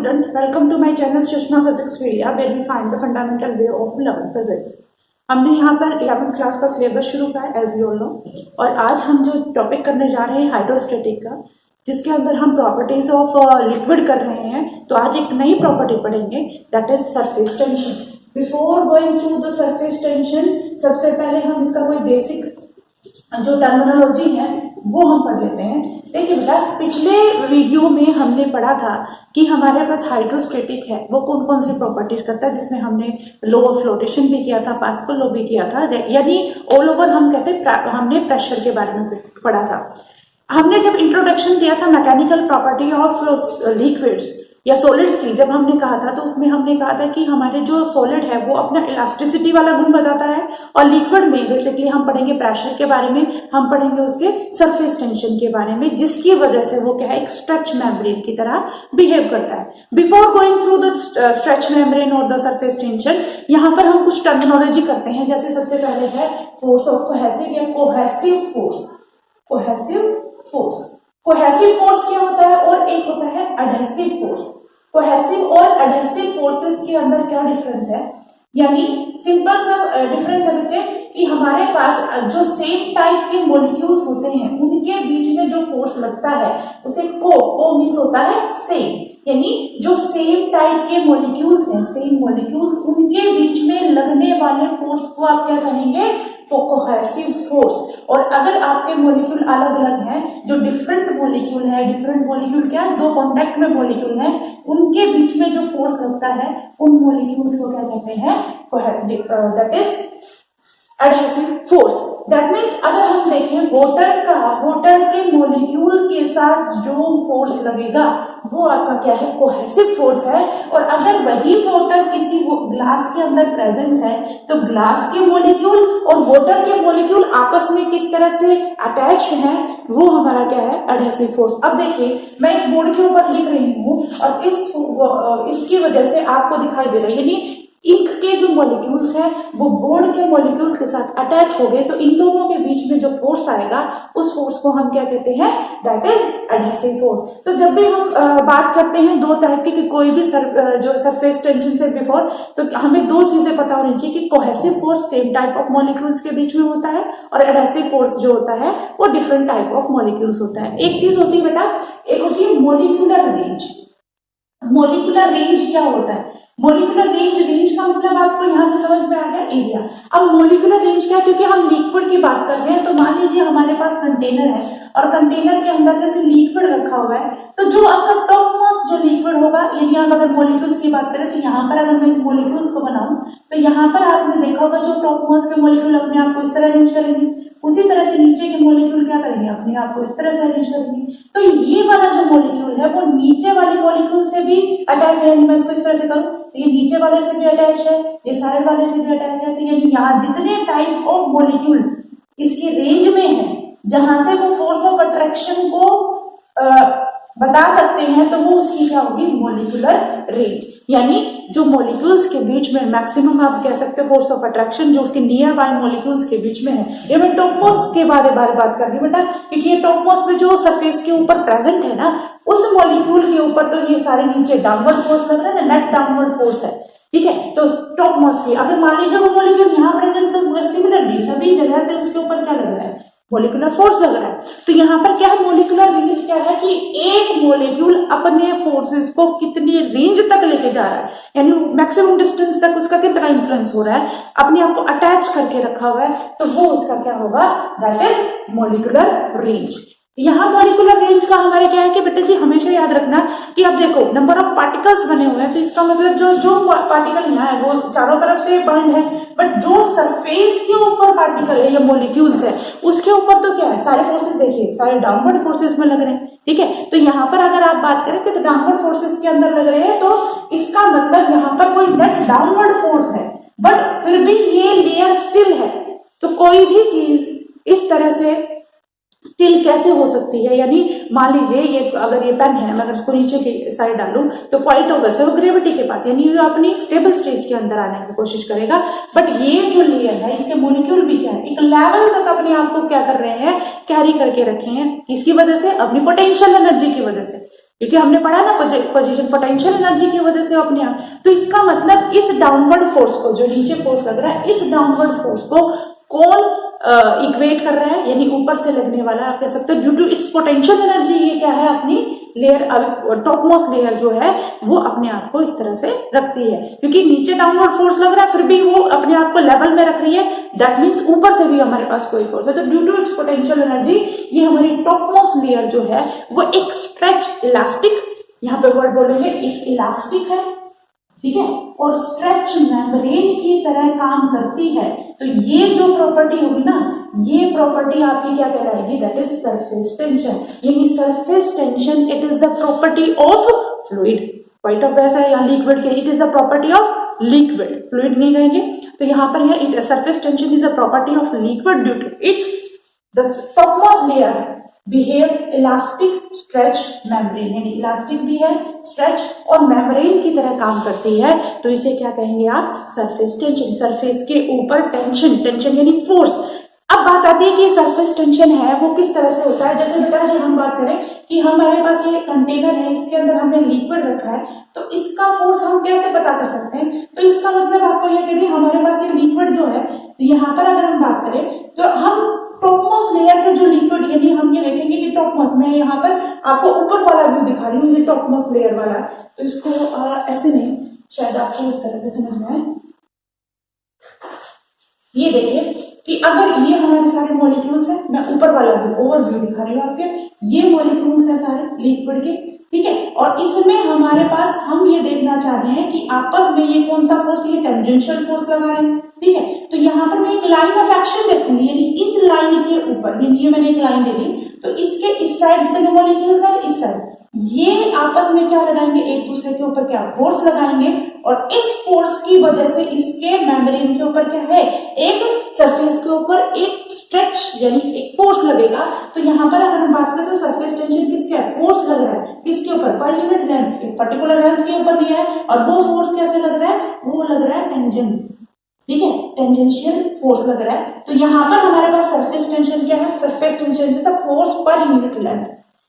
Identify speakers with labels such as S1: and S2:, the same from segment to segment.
S1: student, welcome to my channel Sushma Physicspedia where we find the fundamental way of learning physics। हमने यहाँ पर 11th class का syllabus शुरू किया है एज यू ऑल नो, और आज हम जो टॉपिक करने जा रहे हैं हाइड्रोस्टैटिक का, जिसके अंदर हम प्रॉपर्टीज ऑफ लिक्विड कर रहे हैं। तो आज एक नई प्रॉपर्टी पढ़ेंगे, that is surface tension. Before going through the surface tension, सबसे पहले हम इसका कोई बेसिक जो टर्मिनोलॉजी है वो हम पढ़ लेते हैं। देखिए बेटा, पिछले वीडियो में हमने पढ़ा था कि हमारे पास हाइड्रोस्टैटिक है, वो कौन कौन सी प्रॉपर्टीज करता है, जिसमें हमने लॉ ऑफ फ्लोटेशन भी किया था, पास्कल लॉ भी किया था, यानी ऑल ओवर हम कहते हैं हमने प्रेशर के बारे में पढ़ा था। हमने जब इंट्रोडक्शन दिया था मैकेनिकल प्रॉपर्टी ऑफ लिक्विड्स या सॉलिड्स की, जब हमने कहा था तो उसमें हमने कहा था कि हमारे जो सॉलिड है वो अपना इलास्टिसिटी वाला गुण बताता है, और लिक्विड में बेसिकली हम पढ़ेंगे प्रेशर के बारे में, हम पढ़ेंगे उसके सरफेस टेंशन के बारे में, जिसकी वजह से वो क्या है, एक स्ट्रेच मेम्ब्रेन की तरह बिहेव करता है। Before going through the stretch membrane और द सरफेस टेंशन, यहाँ पर हम कुछ टर्मिनोलॉजी करते हैं। जैसे सबसे पहले है फोर्स ऑफ कोहेसिव या cohesive force. Cohesive force, cohesive force क्या होता है, और एक होता है एडहेसिव फोर्स। कोहेसिव और एडहेसिव फोर्सेस के अंदर क्या डिफरेंस है, यानी सिंपल सा डिफरेंस है बच्चे कि हमारे पास जो सेम टाइप के मॉलिक्यूल्स होते हैं उनके बीच में जो फोर्स लगता है उसे को मीन्स होता है सेम, यानी जो सेम टाइप के मॉलिक्यूल्स हैं, सेम मॉलिक्यूल्स, उनके बीच में लगने वाले फोर्स को आप क्या कहेंगे, कोहेसिव फोर्स। और अगर आपके मॉलिक्यूल अलग अलग हैं, जो डिफरेंट मॉलिक्यूल है, डिफरेंट मॉलिक्यूल क्या है, दो कांटेक्ट में मॉलिक्यूल हैं, उनके बीच में जो फोर्स लगता है उन मॉलिक्यूल्स को क्या कहते हैं, that is adhesive force. That means अगर हम देखें वाटर के मॉलिक्यूल के साथ जो फोर्स लगेगा वो आपका क्या है, कोहेसिव फोर्स है। और अगर वही वाटर किसी ग्लास के अंदर प्रेजेंट है तो ग्लास के मॉलिक्यूल और वाटर के मॉलिक्यूल आपस में किस तरह से अटैच है, वो हमारा क्या है, एडहेसिव फोर्स। अब देखिए, मैं इस बोर्ड के ऊपर लिख रही हूँ और इसकी वजह से आपको दिखाई दे रहा है, यानी इंक के जो मॉलिक्यूल्स हैं वो बोर्ड के मॉलिक्यूल के साथ अटैच हो गए, तो इन दोनों के बीच में जो फोर्स आएगा उस फोर्स को हम क्या कहते हैं, दैट इज एडहेसिव फोर्स। तो जब भी हम बात करते हैं दो तरह की, कोई भी जो सरफेस टेंशन से बिफोर, तो हमें दो चीजें पता होनी चाहिए कि cohesive force same type of molecules के बीच में होता है, और एडहेसिव फोर्स जो होता है वो डिफरेंट टाइप ऑफ मॉलिक्यूल्स होता है। एक चीज होती है बेटा, एक होती है मॉलिक्यूलर रेंज। मॉलिक्यूलर रेंज क्या होता है, मॉलिक्यूलर रेंज का मतलब आपको यहां से समझ में आ गया, एरिया। अब मॉलिक्यूलर रेंज क्या है, क्योंकि हम लिक्विड की बात कर रहे हैं, तो मान लीजिए हमारे पास कंटेनर है और कंटेनर के अंदर में लिक्विड रखा हुआ है, तो जो आपका टॉप मोस्ट जो लिक्विड होगा, यानी आप अगर मॉलिक्यूल्स की बात करें तो यहाँ पर अगर मैं इस मॉलिक्यूल्स को बनाऊं तो यहाँ पर आपने देखा होगा जो टॉप मोस्ट के मॉलिक्यूल अपने आप को इस तरह अरेंज करेंगे, उसी तरह से नीचे के मॉलिक्यूल क्या करेंगे, अपने आप को इस तरह से अरेंज करेंगे। तो ये वाला जो मॉलिक्यूल है वो नीचे वाले मॉलिक्यूल से भी अटैच है, मैं इसको इस तरह से करूं तो ये नीचे वाले से भी अटैच है, ये साइड वाले से भी अटैच है। तो यानी यहाँ जितने टाइप ऑफ मॉलिक्यूल इसकी रेंज में है, जहां से वो फोर्स ऑफ अट्रैक्शन को बता सकते हैं, तो वो उसकी क्या होगी, मॉलिक्यूलर रेंज। यानी जो मॉलिक्यूल्स के बीच में मैक्सिमम आप कह सकते हो फोर्स ऑफ अट्रैक्शन जो उसके नियर बाय मॉलिक्यूल्स के बीच में है। ये मैं टॉपमोस्ट के बारे में बात कर रही हूँ बेटा, क्योंकि ये टॉपमोस्ट में जो सरफेस के ऊपर प्रेजेंट है ना, उस मॉलिक्यूल के ऊपर तो ये सारे नीचे डाउनवर्ड फोर्स लग रहा है ना, नेट डाउनवर्ड फोर्स है, ठीक है। तो टॉप मोस्ट की अगर मान लीजिए वो मॉलिक्यूल यहाँ प्रेजेंट, तो सिमिलरली सभी जगह से उसके ऊपर क्या लग रहा है, मॉलिक्यूलर फोर्स लग रहा है। तो यहाँ पर क्या है, मॉलिक्यूलर रेंज क्या है कि एक मॉलिक्यूल अपने फोर्सेस को कितनी रेंज तक लेके जा रहा है, यानी मैक्सिमम डिस्टेंस तक उसका कितना इंफ्लुएंस हो रहा है, अपने आप को अटैच करके रखा हुआ है, तो वो उसका क्या होगा, दैट इज मॉलिक्यूलर रेंज। यहाँ मॉलिक्यूलर रेंज का हमारे क्या है कि बेटा जी हमेशा याद रखना कि अब देखो नंबर ऑफ पार्टिकल्स बने हुए हैं, तो इसका मतलब जो पार्टिकल यहाँ है वो चारों तरफ से बंद है, बट जो सरफेस के ऊपर पार्टिकल है या मॉलिक्यूल्स है उसके ऊपर तो क्या है, सारे फोर्सेस देखिए सारे डाउनवर्ड फोर्सेस में लग रहे हैं, ठीक है। तो यहाँ पर अगर आप बात करें कि तो डाउनवर्ड फोर्सेस के अंदर लग रहे हैं, तो इसका मतलब यहाँ पर कोई नेट डाउनवर्ड फोर्स है, बट फिर भी ये लेयर स्टिल है। तो कोई भी चीज इस तरह से स्टिल कैसे हो सकती है, यानी मान लीजिए ये अगर ये पेन है, मैं अगर इसको नीचे की साइड डालूं तो पॉइंट ऑफ वैसे वो ग्रेविटी के पास, यानी ये अपनी स्टेबल स्टेज के अंदर आने की कोशिश करेगा, बट ये जो लेयर है इसके मॉलिक्यूल भी क्या है, एक लेवल तक अपने आप को क्या कर रहे हैं, कैरी करके रखे हैं, किसकी वजह से, अपनी पोटेंशियल एनर्जी की वजह से। क्योंकि हमने पढ़ा ना पोजीशन पोटेंशियल एनर्जी की वजह से अपने आप। तो इसका मतलब इस डाउनवर्ड फोर्स को, जो नीचे फोर्स लग रहा है, इस डाउनवर्ड फोर्स को कौन इक्वेट कर रहा है, यानी ऊपर से लगने वाला, आप कह सकते हो due to its potential energy. ये क्या है, अपनी लेयर, टॉप मोस्ट लेयर जो है वो अपने आप को इस तरह से रखती है, क्योंकि नीचे डाउनवर्ड फोर्स लग रहा है फिर भी वो अपने आप को लेवल में रख रही है। दैट मीन्स ऊपर से भी हमारे पास कोई फोर्स है। तो due to its potential energy ये हमारी टॉप मोस्ट लेयर जो है वो एक स्ट्रेच इलास्टिक, यहाँ पे वर्ड बोलेंगे एक इलास्टिक है, ठीक है, और स्ट्रेच मेम्ब्रेन की तरह काम करती है। तो ये जो प्रॉपर्टी होगी ना, ये प्रॉपर्टी आपकी क्या कहलाएगी, दैट इज सरफेस टेंशन। यानी surface tension it is the property of fluid. Point of वैसा है, यहाँ लिक्विड के it is the property of liquid, fluid नहीं कहेंगे। तो यहाँ पर है surface tension is the property of liquid due to its the topmost layer behave elastic stretch membrane, यानी इलास्टिक भी है, स्ट्रेच और मेम्ब्रेन की तरह काम करती है। तो इसे क्या कहेंगे आप, सरफेस टेंशन। सरफेस के ऊपर टेंशन, टेंशन यानी फोर्स। अब बात आती है कि सरफेस टेंशन है वो किस तरह से होता है। जैसे बेटा जी हम बात करें कि हमारे पास ये कंटेनर है, इसके अंदर हमने लिक्विड रखा है, तो इसका फोर्स हम कैसे पता कर सकते हैं। तो इसका मतलब आपको ये कह दिए हमारे पास ये लिक्विड जो है, तो यहाँ पर अगर हम बात करें तो हम टॉपमोस्ट लेयर के जो लिक्विड, यानी हम ये देखेंगे कि टॉपमोस्ट, मैं यहाँ पर आपको ऊपर वाला व्यू दिखा रही हूँ, ये टॉपमोस्ट लेयर वाला। तो इसको ऐसे नहीं, शायद आपको इस तरह से समझ में आए। ये देखिए कि अगर ये हमारे सारे मॉलिक्यूल्स हैं, मैं ऊपर वाला व्यू ओवरव्यू दिखा रही हूँ आपके, ये मॉलिक्यूल्स हैं सारे लिक्विड के, ठीक है, और इसमें हमारे पास हम ये देखना चाह रहे हैं कि आपस में ये कौन सा फोर्स, ये टेंजेंशियल फोर्स लगा रहे हैं, ठीक है। तो यहाँ पर मैं एक लाइन ऑफ एक्शन देखूंगी, यानी इस लाइन के ऊपर, यानी ये मैंने एक लाइन ले ली, तो इसके इस साइड से मॉलिक्यूल्स है, इस साइड ये आपस में क्या लगाएंगे, एक दूसरे के ऊपर क्या फोर्स लगाएंगे, और इस फोर्स की वजह से इसके मेम्ब्रेन के ऊपर क्या है, एक सरफेस के ऊपर एक स्ट्रेच यानी एक फोर्स लगेगा। तो यहाँ पर अगर हम बात करें तो सरफेस टेंशन किसके है, फोर्स लग रहा है, किसके ऊपर, पर यूनिट लेंथ, एक पर्टिकुलर लेंथ के ऊपर भी है, और वो फोर्स कैसे लग रहा है, वो लग रहा है टेंजेंट, ठीक है, टेंजेंशियल फोर्स लग रहा है। तो यहाँ पर हमारे पास सरफेस टेंशन क्या है, surface tension is the force per unit length,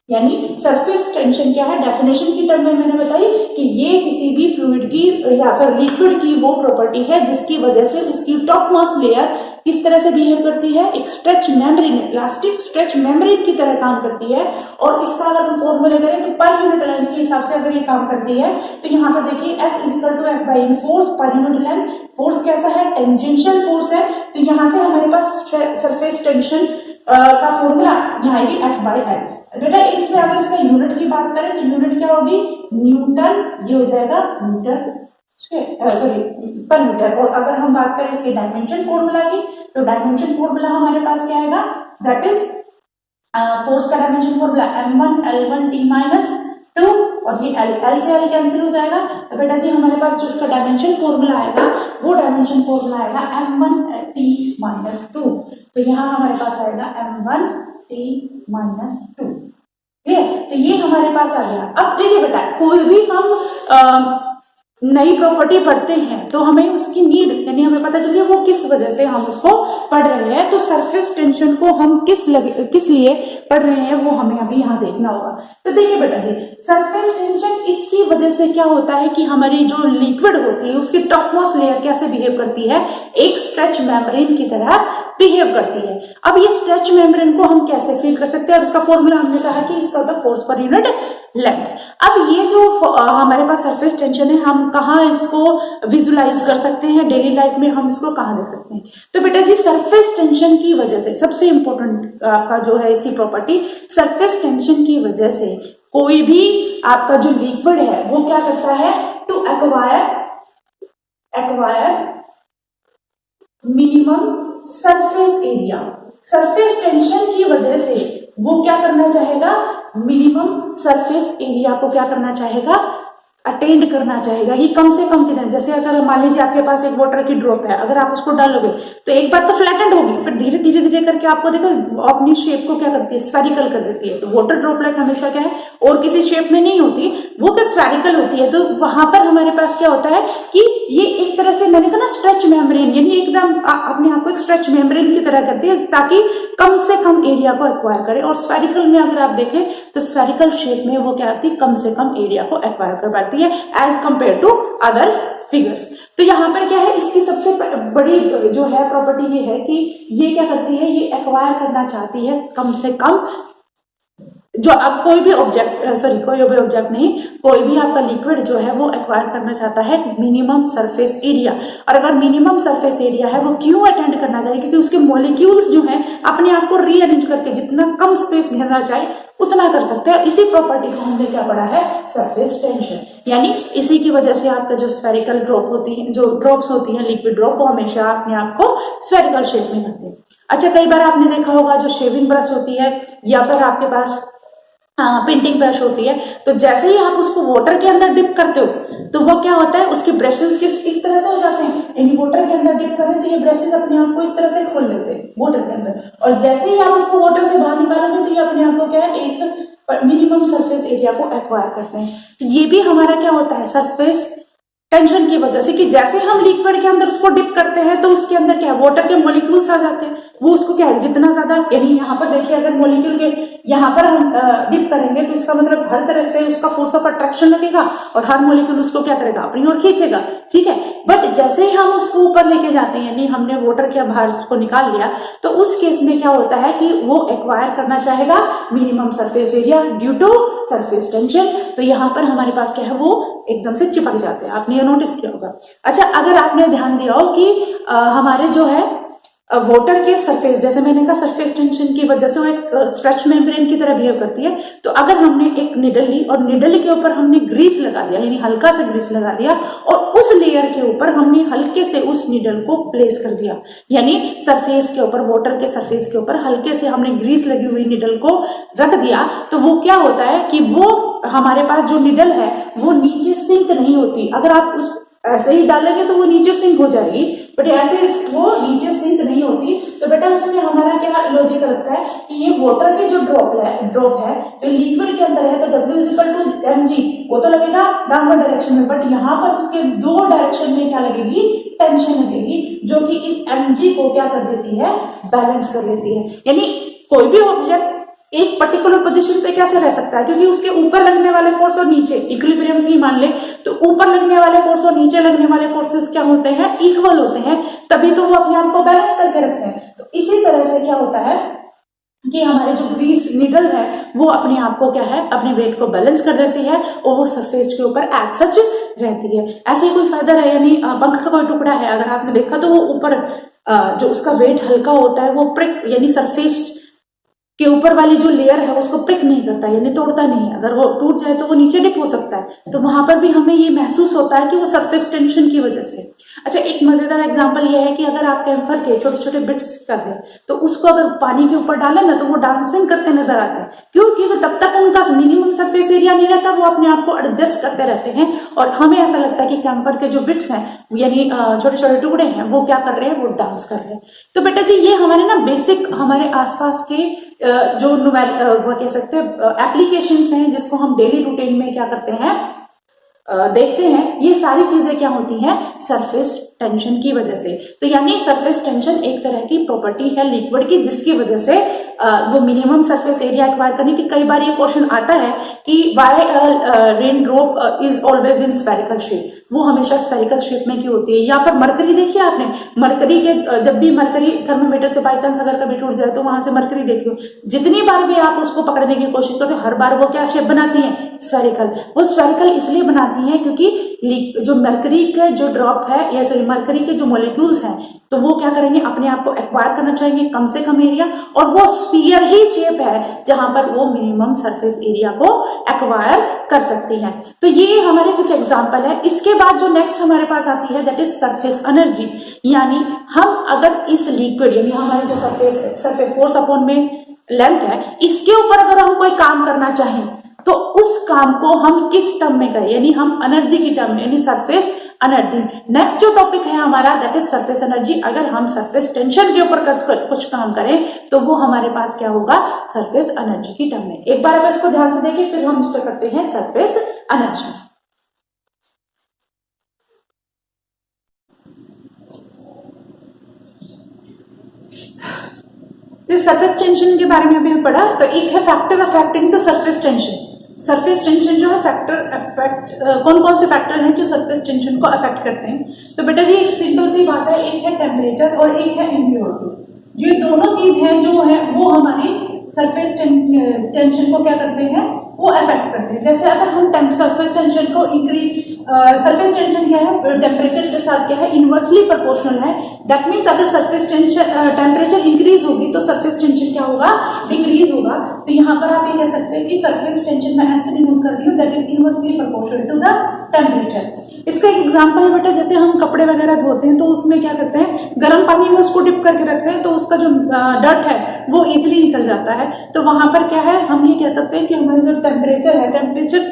S1: यानी सरफेस टेंशन क्या है, डेफिनेशन की टर्म में मैंने बताई कि ये किसी भी फ्लूइड की या फिर लिक्विड की वो प्रॉपर्टी है जिसकी वजह से उसकी टॉप मोस्ट लेयर किस तरह से बिहेव करती है, एक stretch membrane, elastic stretch membrane की तरह काम करती है। और इसका अगर हम फॉर्मूला करें तो पर यूनिट लेंथ के हिसाब से अगर ये काम करती है, तो यहाँ पर देखिए S is equal to F by N, force per unit length. Force कैसा है, टेंजेंशियल फोर्स है, तो यहाँ से हमारे पास सरफेस टेंशन का फॉर्मूला यहाँ आएगी F बाई L। बेटा इसमें अगर इसका यूनिट की बात करें तो यूनिट क्या होगी, न्यूटन, ये हो जाएगा मीटर, सॉरी पर मीटर। और अगर हम बात करें इसके डायमेंशन फॉर्मूला की, तो डायमेंशन फॉर्मूला हमारे पास क्या आएगा, दैट इज फोर्स का dimension formula m1 L1 T minus 2, और ये L से L कैंसिल हो जाएगा। तो बेटा जी हमारे पास जो इसका डायमेंशन फॉर्मूला आएगा वो डायमेंशन फॉर्मूला आएगा m1 T माइनस 2। तो यहाँ हमारे पास आएगा m1 T माइनस 2, ठीक है। तो ये हमारे पास आ गया। अब देखिए बेटा कोई भी हम नई प्रॉपर्टी पढ़ते हैं तो हमें उसकी नीड, यानी हमें पता चलिए वो किस वजह से हम उसको पढ़ रहे हैं। तो सरफेस टेंशन को हम किस लिए पढ़ रहे हैं वो हमें अभी यहाँ देखना होगा। तो देखिए बेटा जी सरफेस टेंशन इसकी वजह से क्या होता है कि हमारी जो लिक्विड होती है उसकी टॉपमोस्ट लेयर कैसे बिहेव करती है, एक स्ट्रेच मेम्ब्रेन की तरह बिहेव करती है। अब ये स्ट्रेच मेम्ब्रेन को हम कैसे फील कर सकते हैं, और इसका फॉर्मूला हमने कहा कि इसका होता है फोर्स पर यूनिट लेंथ। अब ये जो हमारे पास सरफेस टेंशन है हम कहाँ इसको विजुलाइज कर सकते हैं, डेली लाइफ में हम इसको कहाँ देख सकते हैं। तो बेटा जी सरफेस टेंशन की वजह से सबसे इंपॉर्टेंट आपका जो है इसकी प्रॉपर्टी, सरफेस टेंशन की वजह से कोई भी आपका जो लिक्विड है वो क्या करता है, to acquire minimum surface area. Surface tension की वजह से वो क्या करना चाहेगा, मिनिमम सरफेस एरिया को क्या करना चाहेगा, अटेंड करना चाहेगा, ये कम से कम कितना, जैसे अगर मान लीजिए आपके पास एक वाटर की ड्रॉप है, अगर आप उसको डालोगे तो एक बार तो फ्लैटेंड होगी, फिर धीरे धीरे धीरे करके आपको देखो अपनी शेप को क्या करती है, स्फेरिकल कर देती है। तो वाटर ड्रॉपलेट हमेशा क्या है, और किसी शेप में नहीं होती, वो क्या स्फेरिकल होती है। तो वहां पर हमारे पास क्या होता है कि ये एक तरह से मैंने कहा ना स्ट्रेच मेम्ब्रेन, यानी एकदम अपने आप को एक स्ट्रेच मेम्ब्रेन की तरह करती है ताकि कम से कम एरिया को एक्वायर करे। और स्फेरिकल में अगर आप देखें तो स्फेरिकल शेप में वो क्या आती है, कम से कम एरिया को एक्वायर कर पाती है as compare to other figures. तो यहाँ पर क्या है, इसकी सबसे बड़ी जो है प्रॉपर्टी ये है कि ये क्या करती है, ये एक्वायर करना चाहती है कम से कम, जो अब कोई भी ऑब्जेक्ट नहीं, कोई भी आपका लिक्विड जो है वो एक्वायर करना चाहता है मिनिमम सरफेस एरिया। और अगर मिनिमम सरफेस एरिया है वो क्यों अटेंड करना चाहिए, क्योंकि उसके मॉलिक्यूल्स जो हैं अपने आप को रीअरेंज करके जितना कम स्पेस घेरना चाहे उतना कर सकते हैं। इसी प्रॉपर्टी को हमने क्या पढ़ा है, सरफेस टेंशन, यानी इसी की वजह से आपका जो स्फेरिकल ड्रॉप होती है, जो ड्रॉप्स होती हैं लिक्विड ड्रॉप, वो हमेशा अपने आप को स्फेरिकल शेप में करते हैं। अच्छा, कई बार आपने देखा होगा जो शेविंग ब्रश होती है या फिर आपके पास पेंटिंग ब्रश होती है, तो जैसे ही आप उसको वाटर के अंदर डिप करते हो तो वो क्या होता है, उसके ब्रशेस इस तरह से हो जाते हैं, यानी वाटर के अंदर डिप करें तो ये ब्रशेस अपने आप को इस तरह से खोल लेते हैं वाटर के अंदर, और जैसे ही आप उसको वाटर से बाहर निकालोगे तो ये अपने आप को क्या है, एक मिनिमम सरफेस एरिया को एक्वायर करते हैं। तो ये भी हमारा क्या होता है, सरफेस टेंशन की वजह से, कि जैसे हम लिक्विड के अंदर उसको डिप करते हैं तो उसके अंदर क्या है, वाटर के मॉलिक्यूल्स आ जाते हैं, वो उसको क्या है, जितना ज्यादा, यानी यहाँ पर देखिए अगर मॉलिक्यूल के यहाँ पर हम डिप करेंगे तो इसका मतलब हर तरफ से उसका फोर्स ऑफ अट्रैक्शन लगेगा और हर मॉलिक्यूल उसको क्या करेगा, अपनी ओर खींचेगा, ठीक है। बट जैसे ही हम उसको ऊपर लेके जाते हैं, यानी हमने वाटर के बाहर उसको निकाल लिया, तो उस केस में क्या होता है कि वो एक्वायर करना चाहेगा minimum surface area due to surface tension. तो यहाँ पर हमारे पास क्या है, वो एकदम से चिपक जाते हैं, आपने ये नोटिस किया होगा। अच्छा, अगर आपने ध्यान दिया हो कि हमारे जो है वाटर के सरफेस, जैसे मैंने कहा सरफेस टेंशन की वजह से वो एक स्ट्रेच मेम्ब्रेन की तरह बिहेव करती है, तो अगर हमने एक निडल ली और निडल के ऊपर हमने ग्रीस लगा दिया, यानी हल्का सा ग्रीस लगा दिया, और उस लेयर के ऊपर हमने हल्के से उस निडल को प्लेस कर दिया, यानी सरफेस के ऊपर, वाटर के सरफेस के ऊपर हल्के से हमने ग्रीस लगी हुई निडल को रख दिया, तो वो क्या होता है कि वो हमारे पास जो निडल है वो नीचे सिंक नहीं होती। अगर आप उस ऐसे ही डालेंगे तो वो नीचे सिंक हो जाएगी, बट ऐसे वो नीचे सिंक नहीं होती। तो बेटा उसमें हमारा क्या लॉजिक लगता है कि ये वाटर के जो ड्रॉप है जो लिक्विड के अंदर है, तो W = mg, वो तो लगेगा डाउनवर्ड डायरेक्शन में, बट यहाँ पर उसके दो डायरेक्शन में क्या लगेगी, टेंशन लगेगी, जो कि इस mg को क्या कर देती है, बैलेंस कर देती है। यानी कोई भी ऑब्जेक्ट एक पर्टिकुलर पोजीशन पे कैसे रह सकता है, क्योंकि उसके ऊपर लगने वाले फोर्स और नीचे इक्विलिब्रियम की मान ले, तो ऊपर लगने वाले फोर्स और नीचे लगने वाले फोर्सेस क्या होते हैं, इक्वल होते हैं, तभी तो वो अपने आप को बैलेंस करके रखते हैं। तो इसी तरह से क्या होता है कि हमारे जो ग्रीस निडल है वो अपने आप को क्या है, अपने वेट को बैलेंस कर देती है और वो सरफेस के ऊपर एज सच रहती है। ऐसे ही कोई फायदा है, यानी पंख का कोई टुकड़ा है, अगर आपने देखा तो वो ऊपर जो उसका वेट हल्का होता है वो प्रिक, यानी सरफेस के ऊपर वाली जो लेयर है उसको प्रिक नहीं करता, यानी तोड़ता नहीं है, अगर वो टूट जाए तो वो नीचे डिप हो सकता है। तो वहां पर भी हमें ये महसूस होता है कि वो सरफेस टेंशन की वजह से। अच्छा, एक मजेदार एग्जांपल ये है कि अगर आप कैम्फर के छोटे छोटे बिट्स कर दें तो उसको अगर पानी के ऊपर डालें ना तो वो डांसिंग करते नजर आते हैं, क्योंकि तब तक उनका मिनिमम सरफेस एरिया नहीं रहता, वो अपने आप को एडजस्ट करते रहते हैं और हमें ऐसा लगता है कि कैम्फर के जो बिट्स हैं, यानी छोटे छोटे टुकड़े हैं, वो क्या कर रहे हैं, वो डांस कर रहे हैं। तो बेटा जी ये हमारे ना बेसिक हमारे आसपास के जो वो कह सकते हैं एप्लीकेशंस हैं, जिसको हम डेली रूटीन में क्या करते हैं, देखते हैं, ये सारी चीजें क्या होती हैं, सरफेस टेंशन की वजह से। तो यानी सरफेस टेंशन एक तरह की प्रॉपर्टी है लिक्विड की, जिसकी वजह से वो मिनिमम सरफेस एरिया एक्वायर करने की। कई बार ये क्वेश्चन आता है कि why rain drop is always in spherical shape, वो हमेशा स्फेरिकल शेप में क्यों होती है। या फिर मरकरी देखिए आपने, मरकरी के जब भी मरकरी थर्मोमीटर से बाई चांस अगर कभी टूट जाए तो वहां से मरकरी देखियो, जितनी बार भी आप उसको पकड़ने की कोशिश करो हर बार वो क्या शेप बनाती है, स्फेरिकल। वो स्फेरिकल इसलिए बनाती है क्योंकि जो मरकरी का जो ड्रॉप है, या सॉरी मरकरी के जो मॉलिक्यूल्स हैं, तो वो क्या करेंगे, अपने आप को एक्वायर करना चाहेंगे कम से कम एरिया, और वो स्फीयर ही शेप है जहां पर वो मिनिमम सरफेस एरिया को एक्वायर कर सकती है। तो ये हमारे कुछ एग्जांपल है। इसके बाद जो नेक्स्ट हमारे पास आती है दैट इज सरफेस एनर्जी, यानी हम अगर इस लिक्विड, यानी हमारे जो सरफेस फोर्स अपॉन में लेंथ है, इसके ऊपर अगर हम कोई काम करना चाहें, तो उस काम को हम किस टर्म में करें, यानी हम एनर्जी की टर्म में, यानी सरफेस एनर्जी। नेक्स्ट जो टॉपिक है हमारा दैट इज सरफेस एनर्जी। अगर हम सरफेस टेंशन के ऊपर कुछ काम करें तो वो हमारे पास क्या होगा, सरफेस एनर्जी की टर्म में। एक बार अब इसको ध्यान से देखिए, फिर हम इसको करते हैं सरफेस एनर्जी। सरफेस टेंशन के बारे में अभी पढ़ा, तो एक है factor affecting the surface tension. Surface tension जो है कौन कौन से फैक्टर हैं जो सरफेस टेंशन को अफेक्ट करते हैं। तो बेटा जी एक सिंपल सी बात है, एक है टेम्परेचर और एक है इम्प्योरिटी। ये दोनों चीज है जो है वो हमारी सरफेस टेंशन को क्या करते हैं, वो अफेक्ट करते हैं। जैसे अगर हम सरफेस टेंशन को सरफेस टेंशन क्या है, टेम्परेचर के साथ क्या है, इनवर्सली प्रोपोर्शनल है। दैट मीन्स अगर सरफेस टेंशन टेम्परेचर इंक्रीज होगी तो सरफेस टेंशन क्या होगा, डिक्रीज होगा। तो यहाँ पर आप ये कह सकते हैं कि सरफेस टेंशन में ऐसे डिनोट कर रही हूँ, that is inversely proportional to the temperature. इसका एक एग्जांपल है बेटा, जैसे हम कपड़े वगैरह धोते हैं तो उसमें क्या करते हैं, गर्म पानी में उसको डिप करके रखते हैं तो उसका जो डर्ट है वो इजीली निकल जाता है। तो वहां पर क्या है, हम ये कह सकते हैं कि हमारा जो टेम्परेचर है, टेम्परेचर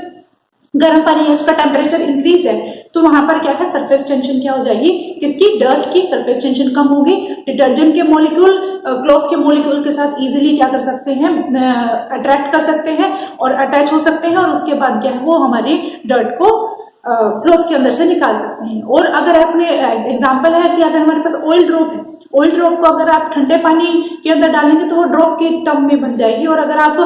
S1: गर्म पानी है उसका टेम्परेचर इंक्रीज है, तो वहां पर क्या है, सरफेस टेंशन क्या हो जाएगी, किसकी, डर्ट की सरफेस टेंशन कम होगी। डिटर्जेंट के मॉलिक्यूल क्लॉथ के मॉलिक्यूल के साथ इजीली क्या कर सकते हैं, अट्रैक्ट कर सकते हैं और अटैच हो सकते हैं, और उसके बाद क्या है वो हमारी डर्ट को क्लॉथ के अंदर से निकाल सकते हैं। और अगर आपने एग्जांपल है कि अगर हमारे पास ऑयल ड्रॉप है, ऑयल ड्रॉप को अगर आप ठंडे पानी के अंदर डालेंगे तो वो ड्रॉप के टर्म में बन जाएगी, और अगर आप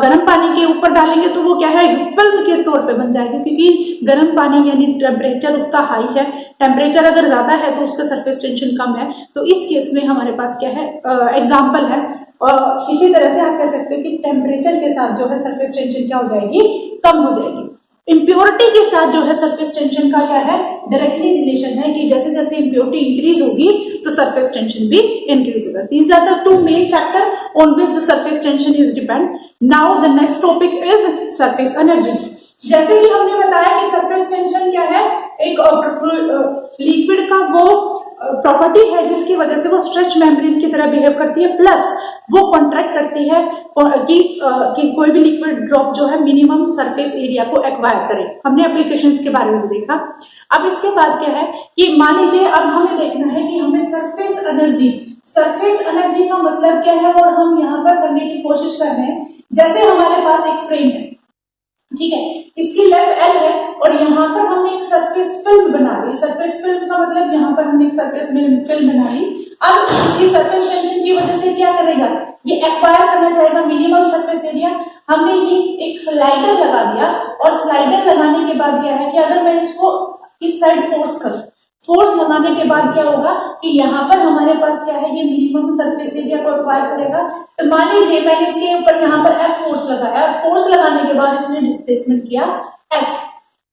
S1: गर्म पानी के ऊपर डालेंगे तो वो क्या है, फिल्म के तौर पे बन जाएगी, क्योंकि गर्म पानी यानी टेम्परेचर उसका हाई है, टेम्परेचर अगर ज्यादा है तो उसका सरफेस टेंशन कम है। तो इस केस में हमारे पास क्या है, एग्जाम्पल है। और इसी तरह से आप कह सकते हो कि टेम्परेचर के साथ जो है सरफेस टेंशन क्या हो जाएगी, कम हो जाएगी। इम्प्योरिटी के साथ जो है सरफेस टेंशन का क्या है, डायरेक्टली रिलेशन है कि जैसे जैसे इम्प्योरिटी इंक्रीज होगी तो सरफेस टेंशन भी इंक्रीज होगा। These are the two main factor on which the surface tension is depend. Now the next topic is surface energy. जैसे कि हमने बताया कि सरफेस टेंशन क्या है, एक लिक्विड का वो प्रॉपर्टी है जिसकी वजह से वो स्ट्रेच मेम्ब्रेन की तरह बिहेव करती है, प्लस वो कॉन्ट्रैक्ट करती है कि कोई भी लिक्विड ड्रॉप जो है मिनिमम सरफेस एरिया को एक्वायर करे। हमने एप्लीकेशंस के बारे में भी देखा। अब इसके बाद क्या है कि मान लीजिए अब हमें देखना है कि हमें सरफेस एनर्जी का मतलब क्या है, और हम यहाँ पर करने की कोशिश कर रहे हैं। जैसे हमारे पास एक फ्रेम है, ठीक है, इसकी लेंथ L है और यहाँ पर हमने एक सरफेस फिल्म बना ली। सरफेस फिल्म का मतलब यहाँ पर हमने एक सरफेस फिल्म बना ली। अब इसकी सरफेस टेंशन की वजह से क्या करेगा, ये एक्वायर करना चाहेगा मिनिमम सरफेस एरिया। हमने ये एक स्लाइडर लगा दिया, और स्लाइडर लगाने के बाद क्या है कि अगर मैं इसको इस साइड फोर्स करूं, फोर्स लगाने के बाद क्या होगा कि यहाँ पर हमारे पास क्या है, ये मिनिमम सरफेस एरिया को एक्वायर करेगा। तो मान लीजिए मैंने इसके ऊपर यहाँ पर F फोर्स लगाया, फोर्स लगाने के बाद इसने डिस्प्लेसमेंट किया S।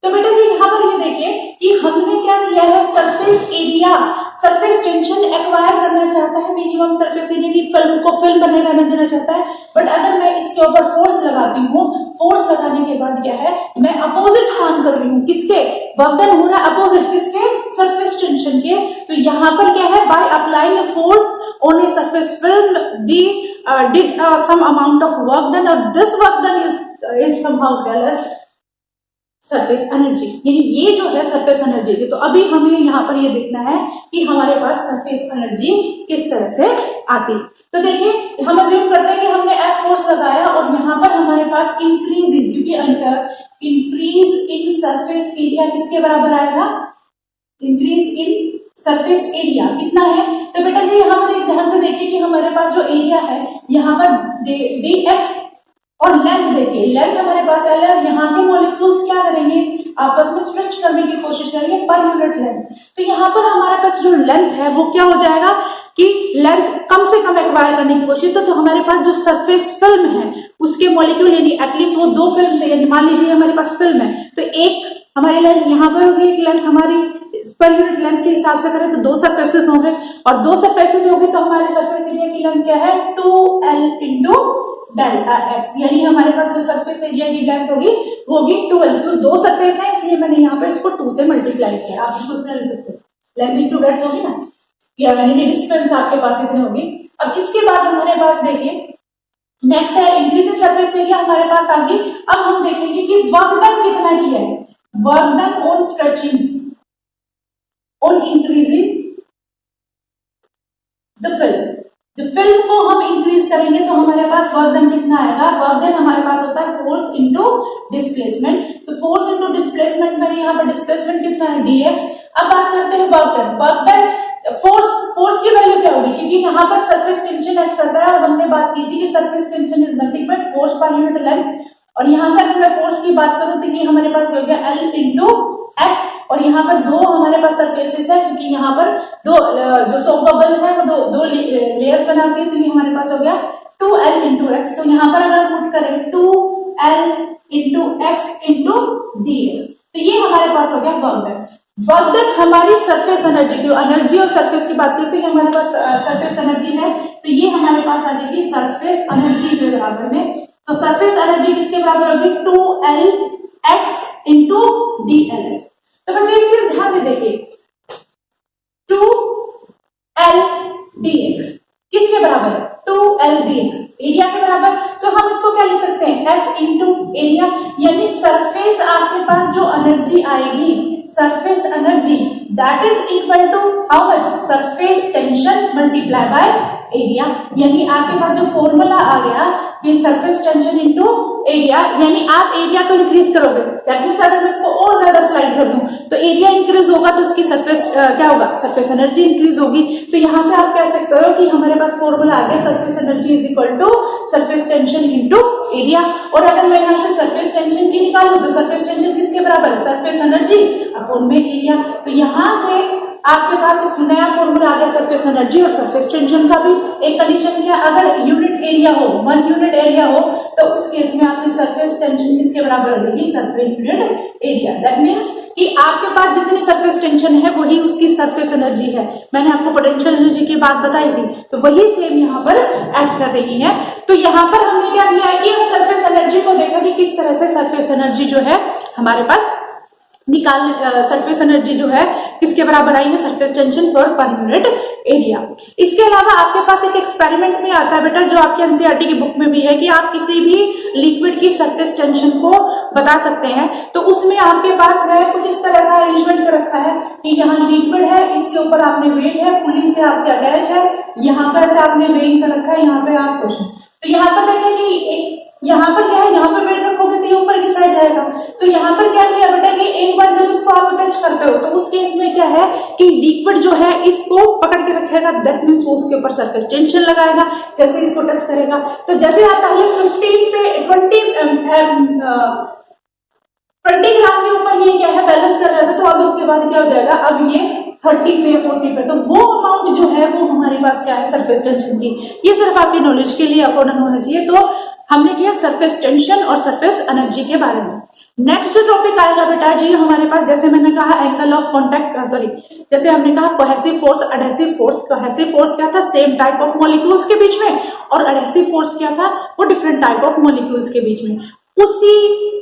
S1: तो बेटा जी यहाँ पर ये देखिए कि हमने क्या किया है, surface area, surface tension acquire करना चाहता है मिनिमम सरफेस एरिया की, फिल्म को फिल्म बने रहने देना चाहता है। बट अगर मैं इसके ऊपर फोर्स लगाती हूँ, फोर्स लगाने के बाद क्या है, मैं अपोजिट काम कर रही हूँ, किसके, वर्क हो रहा है अपोजिट, किसके, सरफेस टेंशन के। तो यहाँ पर क्या है, by applying force on a surface film we did some amount of work done, or this work done is somehow called as surface energy. यानी ये जो है सरफेस एनर्जी की। तो अभी हमें यहाँ पर ये देखना है कि हमारे पास सरफेस एनर्जी किस तरह से आती है। तो देखिए हम अज्यूम करते हैं कि हमने F फोर्स लगाया और यहाँ पर हमारे पास इंक्रीज इन, क्योंकि इंक्रीज इन सरफेस एरिया किसके बराबर आएगा, इंक्रीज इन सरफेस एरिया कितना है। तो बेटा जी यहाँ पर एक ध्यान से देखिए कि हमारे पास जो एरिया है यहाँ पर dx और लेंथ देखिए, लेंथ हमारे पास L है, यहाँ के मॉलिक्यूल्स क्या करेंगे, आपस में स्ट्रेच करने की कोशिश करेंगे पर यूनिट लेंथ। तो यहाँ पर हमारे पास जो लेंथ है वो क्या हो जाएगा कि लेंथ कम से कम एक्वायर करने की कोशिश। तो हमारे पास जो सरफेस फिल्म है उसके मॉलिक्यूल यानी एटलीस्ट वो दो फिल्म से, यानी मान लीजिए हमारे पास फिल्म है तो एक हमारी लेंथ यहाँ पर होगी, एक लेंथ हमारी पर यूनिट लेंथ के हिसाब से करें तो दो सरफेसेस होंगे, और दो सरफेसेस होंगे तो हमारे सरफेस एरिया की लेंथ क्या है, 2L इंटू डेल्टा एक्स। यानी हमारे पास जो सरफेस एरिया की लेंथ होगी वो होगी 2L, क्योंकि दो सरफेस है इसलिए मैंने यहाँ पर इसको 2 से मल्टीप्लाई किया। आप इसको लिख सकते हो, लेंथ इंटू डेप्थ होगी ना, या यानी डिस्टेंस आपके पास इतनी होगी। अब इसके बाद हमारे पास देखिए नेक्स्ट है इंक्रीज इन सरफेस एरिया, हमारे पास आ गई। अब हम देखेंगे कि वर्क डन कितना किया है। Work done on stretching, on increasing the film. जो फिल्म को हम इंक्रीज करेंगे तो हमारे पास वर्क डन कितना आएगा। वर्क डन हमारे पास होता है फोर्स इनटू डिस्प्लेसमेंट। तो फोर्स इनटू डिस्प्लेसमेंट में यहाँ पर डिस्प्लेसमेंट कितना है dx। अब बात करते हैं work done. Work done force की वैल्यू क्या होगी, क्योंकि यहाँ पर सरफेस टेंशन एक्ट कर रहा है और हमने बात की थी कि surface tension is nothing but force per unit length. और यहाँ से अगर मैं फोर्स की बात करूं तो ये हमारे पास हो गया L इंटू एस। और यहाँ पर दो हमारे पास सरफेसेस है, क्योंकि यहाँ पर दो जो सोप बबल्स है वो दो लेयर्स बनाती है, तो ये हमारे पास हो गया 2L इंटू एक्स। तो यहाँ पर अगर पुट करें 2L into x into dx, तो ये हमारे पास हो गया वर्क डन। वर्क डन हमारी सरफेस एनर्जी की, एनर्जी और सरफेस की बात करते हैं, हमारे पास सरफेस एनर्जी है, तो ये हमारे पास आ जाएगी सरफेस एनर्जी के बराबर में। तो सरफेस एनर्जी किसके बराबर होगी 2Lx इंटू dLx। तो बच्चे एक चीज ध्यान दे देखिए, 2L dx किसके बराबर है 2L dx, एरिया के बराबर। तो हम इसको क्या लिख सकते हैं S इंटू एरिया, यानी सरफेस आपके पास जो एनर्जी आएगी, surface energy that is equal to how much surface tension multiply by area. यानी आपके पास जो फॉर्मूला आ गया कि सरफेस टेंशन इनटू एरिया, यानी आप एरिया को इंक्रीज करोगे, दैट मींस अगर मैं इसको और ज्यादा स्लाइड कर दूं तो एरिया इंक्रीज होगा तो उसकी सरफेस क्या होगा, सरफेस एनर्जी इंक्रीज होगी। तो यहां से आप कह सकते हो कि हमारे पास फॉर्मूला आ गया surface energy is equal to surface tension into area. और अगर मैं यहां से सरफेस टेंशन की निकालूं तो सरफेस टेंशन किसके बराबर है, सरफेस एनर्जी अपॉन में एरिया। तो यहां से आपके पास एक नया फॉर्मूला आ गया सरफेस एनर्जी और सरफेस टेंशन का भी। एक कंडीशन क्या, अगर यूनिट एरिया हो, 1 यूनिट एरिया हो, तो उस केस में आपकी सरफेस टेंशन किसके बराबर हो जाएगी, surface unit area. That means कि आपके पास जितनी सरफेस टेंशन है वही उसकी सरफेस एनर्जी है। मैंने आपको पोटेंशियल एनर्जी की बात बताई थी, तो वही सेम यहाँ पर एक्ट कर रही है। तो यहाँ पर हमने क्या किया है कि हम सरफेस एनर्जी को देखा कि किस तरह से सरफेस एनर्जी जो है हमारे पास सरफेस एनर्जी जो है किसके बराबर आई है, surface tension per unit area. इसके अलावा आपके पास एक एक्सपेरिमेंट में आता है बेटा, जो आपके एनसीईआरटी की बुक में भी है, कि आप किसी भी लिक्विड की सरफेस टेंशन को बता सकते हैं। तो उसमें आपके पास है कुछ इस तरह का अरेंजमेंट कर रखा है कि यहाँ लिक्विड है, इसके ऊपर आपने वेट है, पुली से आपके अटैच है, यहाँ पर आपने वेइंग कर रखा है, यहाँ पे आप कुछ। तो यहाँ पर देखिए कि यहाँ पर क्या है, यहाँ पर वेट रखोगे तो ये ऊपर की साइड जाएगा। तो यहाँ पर क्या किया बेटा कि एक बार जब इसको आप टच करते हो तो उस केस में क्या है कि लिक्विड जो है इसको पकड़ के रखेगा, दैट मींस वो उसके ऊपर सरफेस टेंशन लगाएगा जैसे इसको टच करेगा। तो जैसे आप पहले 20 ग्राम के ऊपर ये क्या है बैलेंस कर रहा था, तो अब इसके बाद क्या हो जाएगा, अब ये 30 पे 40 पे, तो वो अमाउंट जो है वो हमारे पास क्या है सरफेस टेंशन की। ये सिर्फ आपकी नॉलेज के लिए अकॉर्डिंग होना चाहिए। तो हमने किया सरफेस टेंशन और सरफेस एनर्जी के बारे में। नेक्स्ट जो टॉपिक आएगा बेटा जी हमारे पास, जैसे मैंने कहा एंगल ऑफ कॉन्टैक्ट, जैसे हमने कहा cohesive force, adhesive force. Cohesive force क्या था, सेम टाइप ऑफ मॉलिक्यूल्स के बीच में, और एडहेसिव फोर्स क्या था, वो डिफरेंट टाइप ऑफ मॉलिक्यूल्स के बीच में। उसी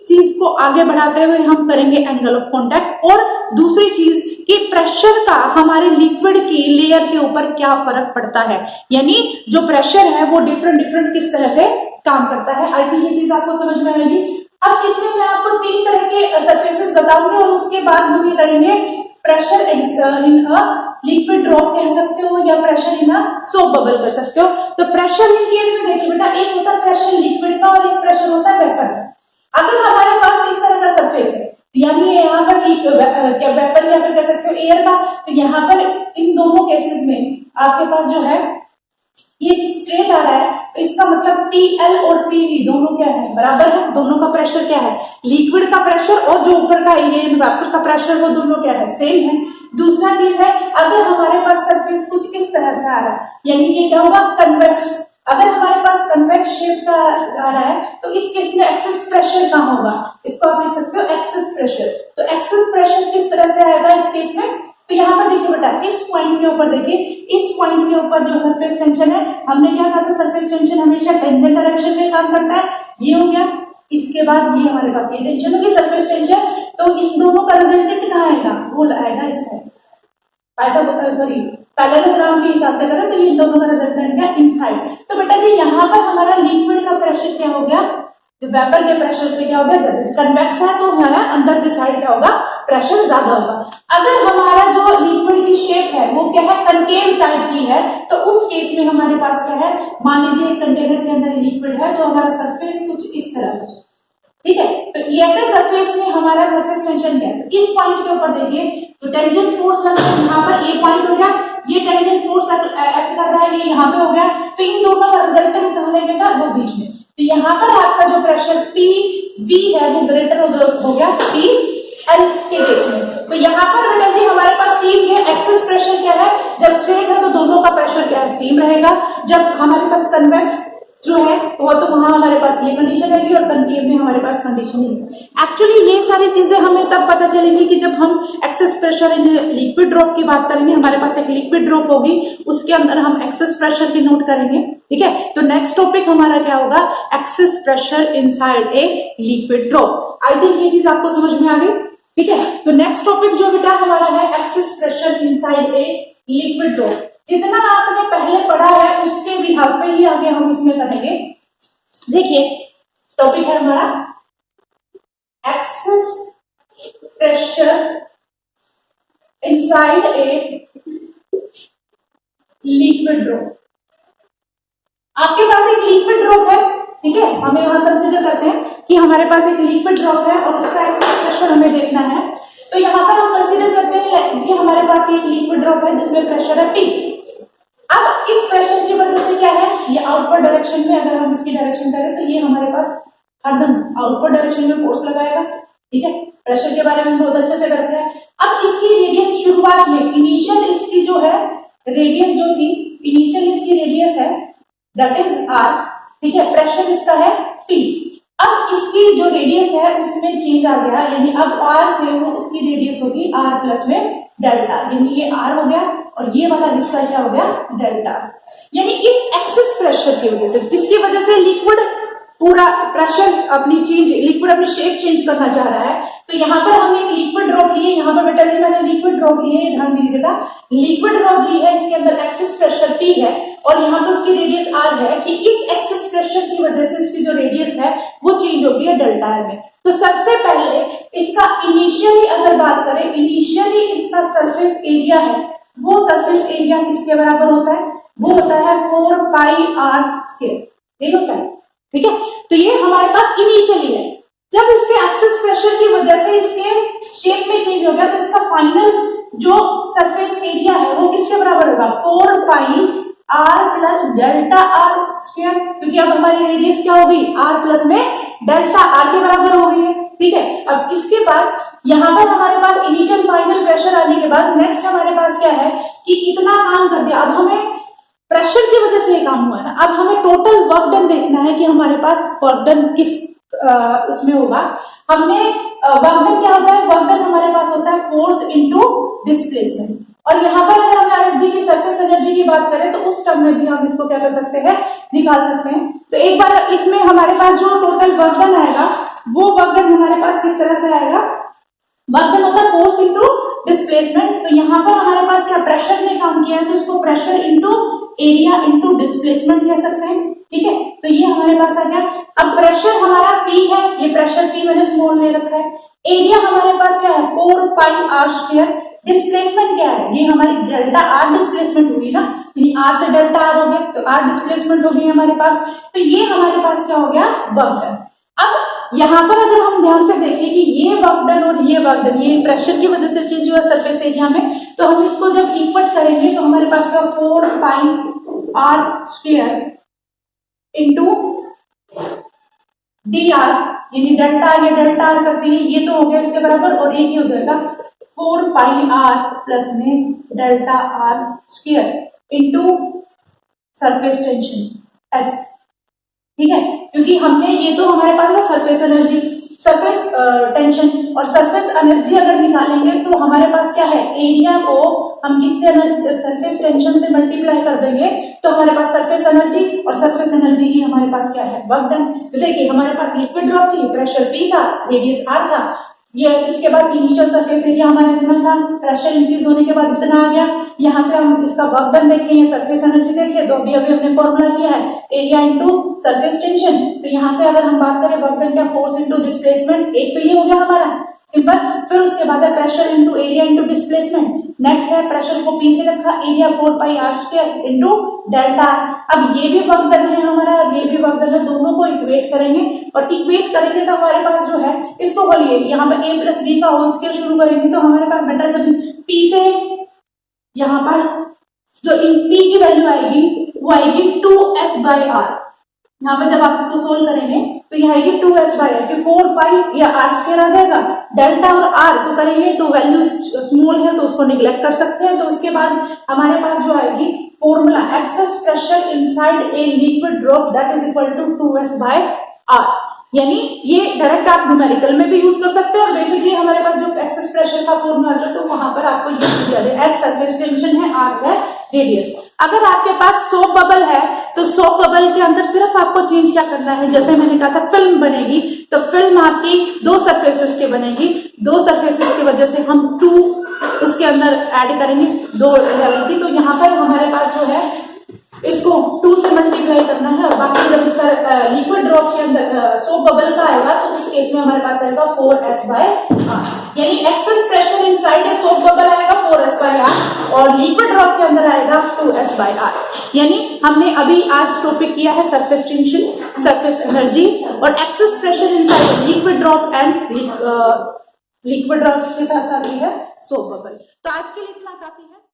S1: चीज को आगे बढ़ाते हुए हम करेंगे एंगल ऑफ कॉन्टैक्ट। और दूसरी चीज कि प्रेशर का हमारे लिक्विड की लेयर के ऊपर क्या फर्क पड़ता है, यानी जो प्रेशर है वो डिफरेंट किस तरह से काम करता है। आई थिंक ये चीज आपको समझ में आएगी। अब इसमें मैं आपको 3 तरह के सरफेसेस बताऊंगी और उसके बाद हम ये करेंगे pressure in a liquid drop कह सकते हो, या pressure in a soap bubble कर सकते हो। तो प्रेशर इन केस में देखिए बेटा, एक होता है प्रेशर लिक्विड का और एक प्रेशर होता है वेपर का। अगर हमारे पास इस तरह का सरफेस है, यानी यहाँ पर वेपर या फिर कह सकते हो एयर का, तो यहाँ पर इन दोनों केसेस में आपके पास जो है ये स्ट्रेट आ रहा है, तो इसका मतलब PL और PV दोनों क्या है, बराबर है। दोनों का प्रेशर क्या है, लिक्विड का प्रेशर और जो ऊपर का वेपर का प्रेशर, वो दोनों क्या है, सेम है। दूसरा चीज है, अगर हमारे पास सरफेस कुछ इस तरह से आ रहा है, यानी ये क्या होगा, कन्वेक्स। अगर हमारे पास कन्वेक्स शेप का आ रहा है तो इस केस में एक्सेस प्रेशर कहाँ होगा, इसको आप लिख सकते हो एक्सेस प्रेशर। तो एक्सेस प्रेशर किस तरह से आएगा इस केस में, तो यहाँ पर देखिए बेटा, इस पॉइंट के ऊपर देखिए, इस पॉइंट के ऊपर जो सरफेस टेंशन है, हमने क्या कहा था, सरफेस टेंशन हमेशा टेंजेंट डायरेक्शन में काम करता है, ये हो गया। इसके बाद ये हमारे पास ये टेंशन होगी सरफेस टेंशन, तो इस दोनों का रिजल्टेंट कहाँ आएगा, वो आएगा इस साइड, पैरेललोग्राम के हिसाब से करें तो ये इन दोनों का रिजल्टेंट क्या इनसाइड। तो बेटा जी यहाँ पर हमारा लिक्विड का प्रेशर क्या हो गया, वेपर के प्रेशर से क्या हो गया, कन्वेक्स है तो हमारा अंदर के साइड क्या होगा, प्रेशर ज्यादा होगा। अगर हमारा जो लिक्विड की शेप है वो क्या है, कनकेव टाइप की है, तो उस केस में हमारे पास क्या है, मान लीजिए एक कंटेनर के अंदर लिक्विड है तो हमारा सरफेस कुछ इस तरह है, ठीक है। तो ऐसे सरफेस में हमारा सरफेस टेंशन क्या है, तो इस पॉइंट के ऊपर देखिए तो टेंजेंट फोर्स लग रहा है, यहाँ पर ए पॉइंट हो गया, ये टेंजेंट फोर्स एक्ट कर रहा है, ये यहाँ पे हो गया, तो इन दोनों का रिजल्टेंट कहाँ लगेगा, वो बीच में। तो यहाँ पर आपका जो प्रेशर पी वी है वो ग्रेटर हो गया पी एल के केस में। तो यहाँ पर बेटा जी हमारे पास तीन के एक्सेस प्रेशर क्या है, जब स्ट्रेट है तो दोनों का प्रेशर क्या है, सेम रहेगा। जब हमारे पास कन्वेक्स जो है वो तो वहां हमारे पास ये कंडीशन रहेगी और कनकेव में हमारे पास कंडीशन नहीं है। एक्चुअली ये सारी चीजें हमें तब पता चलेगी कि जब हम excess pressure in liquid drop की बात करेंगे। हमारे पास एक लिक्विड ड्रॉप होगी, उसके अंदर हम एक्सेस प्रेशर की नोट करेंगे, ठीक है। तो नेक्स्ट टॉपिक हमारा क्या होगा, access pressure inside a liquid drop. I think ये चीज आपको समझ में आ गई, ठीक है। तो नेक्स्ट टॉपिक जो बेटा हमारा है access pressure inside a liquid drop. जितना आपने पहले पढ़ा है उसके बिहाफ पे ही आगे हम इसमें करेंगे। देखिए टॉपिक है हमारा access pressure inside a liquid drop. आपके पास एक लिक्विड ड्रॉप है, ठीक है, हमें यहां कंसीडर करते हैं कि हमारे पास एक लिक्विड ड्रॉप है और उसका एक्सेस प्रेशर हमें देखना है। तो यहां पर हम कंसीडर करते हैं कि हमारे पास एक लिक्विड ड्रॉप है जिसमें प्रेशर है पी। अब इस प्रेशर की वजह से क्या है, ये आउटवर्ड डायरेक्शन में अगर हम इसकी डायरेक्शन करें तो ये हमारे पास हरदम आउटवर्ड डायरेक्शन में फोर्स लगाएगा, ठीक है। प्रेशर के बारे में बहुत अच्छे से करते हैं। अब इसकी रेडियस शुरुआत में इनिशियल इसकी जो है रेडियस जो थी, इनिशियल इसकी रेडियस है दैट इज आर, ठीक है, प्रेशर इसका है पी। अब इसकी जो रेडियस है उसमें चेंज आ गया, यानी अब आर से वो उसकी रेडियस होगी आर प्लस में डेल्टा, यानी ये आर हो गया और ये वाला हिस्सा क्या हो गया, डेल्टा। यानी इस एक्सेस प्रेशर की वजह से, जिसकी वजह से लिक्विड पूरा प्रेशर अपनी चेंज, लिक्विड अपनी शेप चेंज करना चाह रहा है। तो यहाँ पर हमने एक लिक्विड ड्रॉप लिए, यहाँ पर बेटा जी मैंने लिक्विड ड्रॉप लिए, ध्यान दीजिएगा, लिक्विड ड्रॉप ली है, इसके अंदर एक्सेस प्रेशर पी है और यहाँ पर उसकी रेडियस आर है, कि इस एक्सेस प्रेशर की वजह से इसकी जो रेडियस है वो चेंज होगी है डेल्टा आर में। तो सबसे पहले इसका इनिशियली अगर बात करें, इनिशियली इसका सरफेस एरिया है, वो सरफेस एरिया किसके बराबर होता है, वो होता है 4 पाई आर स्क्वायर, ठीक होता है, ठीक है। तो ये हमारे पास इनिशियली है। जब इसके एक्सेस प्रेशर की वजह से इसके शेप में चेंज हो गया तो इसका फाइनल जो सरफेस एरिया है वो किसके बराबर होगा, 4 pi R plus delta R square, क्योंकि अब हमारी रेडियस क्या हो गई, आर प्लस में डेल्टा आर के बराबर हो गई है, ठीक है। अब इसके बाद यहाँ पर हमारे पास इनिशियल फाइनल प्रेशर आने के बाद नेक्स्ट हमारे पास क्या है कि इतना काम कर दिया। अब हमें प्रेशर की वजह से ये काम हुआ ना, अब हमें टोटल वर्क डन देखना है कि हमारे पास वर्क डन किस उसमें होगा। हमने वर्क डन क्या होता है, वर्क डन हमारे पास होता है फोर्स इनटू डिस्प्लेसमेंट। और यहाँ पर अगर हम एनर्जी की, सरफेस एनर्जी की बात करें तो उस टर्म में भी हम इसको क्या कर सकते हैं, निकाल सकते हैं। तो एक बार इसमें हमारे पास जो टोटल वर्क डन आएगा वो वर्क डन हमारे पास किस तरह से आएगा, वर्क डन होता है फोर्स इनटू डिस्प्लेसमेंट। तो यहाँ पर हमारे पास क्या प्रेशर ने काम किया है तो इसको pressure into area into displacement कह सकते हैं, ठीक है। तो ये हमारे पास आ गया। अब प्रेशर हमारा P है, ये प्रेशर P मैंने स्मॉल ले रखा है। एरिया हमारे पास क्या है 4 पाई आर स्क्वायर। डिस्प्लेसमेंट क्या है, ये हमारी डेल्टा आर डिस्प्लेसमेंट होगी ना, आर से डेल्टा आर हो गया तो आर डिस्प्लेसमेंट होगी हमारे पास। तो ये हमारे पास क्या हो गया, वर्क डन। अब यहाँ पर अगर हम ध्यान से देखें कि ये वर्क डन और ये वर्क डन, ये प्रेशर की वजह से चेंज हुआ सरफेस एरिया में, तो हम इसको जब इक्वट करेंगे तो हमारे पास क्या 4 pi R square into D R, यानी डेल्टा आर, ये डेल्टा आर कर चाहिए, ये तो हो गया इसके बराबर, और एक ही हो जाएगा 4 पाई आर प्लस में delta R square into surface tension S, ठीक है। क्योंकि हमने ये तो हमारे पास है सरफेस एनर्जी, सरफेस टेंशन, और सरफेस एनर्जी अगर निकालेंगे तो हमारे पास क्या है, एरिया को हम किससे सरफेस टेंशन से मल्टीप्लाई कर देंगे तो हमारे पास सरफेस एनर्जी, और सरफेस एनर्जी ही हमारे पास क्या है, वर्क डन। तो देखिए हमारे पास लिक्विड ड्रॉप थी, प्रेशर P था, रेडियस R था, ये इसके बाद इनिशियल सरफेस एरिया हमारा इतना था, प्रेशर इंक्रीज होने के बाद इतना आ गया। यहाँ से हम इसका वर्क डन देखें या सरफेस एनर्जी देखें तो अभी अभी हमने फॉर्मूला किया है एरिया इंटू सरफेस टेंशन। तो यहाँ से अगर हम बात करें वर्क डन क्या, फोर्स इंटू डिस्प्लेसमेंट, एक तो ये हो गया हमारा सिंपल। फिर उसके बाद है pressure into area into displacement. Next है प्रेशर को पी से रखा, एरिया 4πr² इंटू डेल्टा। अब ये भी वर्क डन है हमारा और ये भी वर्क डन है, दोनों को इक्वेट करेंगे और इक्वेट करेंगे तो हमारे पास जो है, इसको बोलिए यहाँ पर a प्लस बी का होल स्क्वायर शुरू करेंगे तो हमारे पास बेटा जब p से यहाँ पर जो p की वैल्यू आएगी वो आएगी 2s/r। यहाँ पर जब आप इसको सोल्व करेंगे तो ये आएगी 2s/r कि 4π या r² आ जाएगा। डेल्टा और r को करेंगे तो वैल्यू स्मॉल है तो उसको निग्लेक्ट कर सकते हैं। तो उसके बाद हमारे पास जो आएगी formula, excess pressure inside a liquid drop that is equal to 2s/r। यानी ये डायरेक्ट आप न्यूमेरिकल में भी यूज कर सकते हैं और बेसिकली हमारे पास जो एक्सेस प्रेशर का फॉर्मूला है तो वहां पर आपको ये चीज याद है, एस सरफेस टेंशन है, आर है रेडियस। अगर आपके पास सोप बबल है तो सोप बबल के अंदर सिर्फ आपको चेंज क्या करना है, जैसे मैंने कहा था फिल्म बनेगी तो फिल्म आपकी दो सरफेसेस की बनेगी, दो सरफेसेस की वजह से हम 2 उसके अंदर ऐड करेंगे, 2 लेवल की। तो यहाँ पर हमारे पास जो है इसको 2 से मल्टीप्लाई करना है और बाकी जब इसका लिक्विड ड्रॉप के अंदर सोप बबल का आएगा तो उस केस में हमारे पास आएगा 4s/r। यानी access pressure inside a soap bubble आएगा 4s/r और लिक्विड ड्रॉप के अंदर आएगा 2s/r। यानी हमने अभी आज टॉपिक किया है सरफेस टेंशन, सरफेस एनर्जी और access pressure inside liquid drop and liquid drop के साथ साथ भी है सोप बबल। तो आज के लिए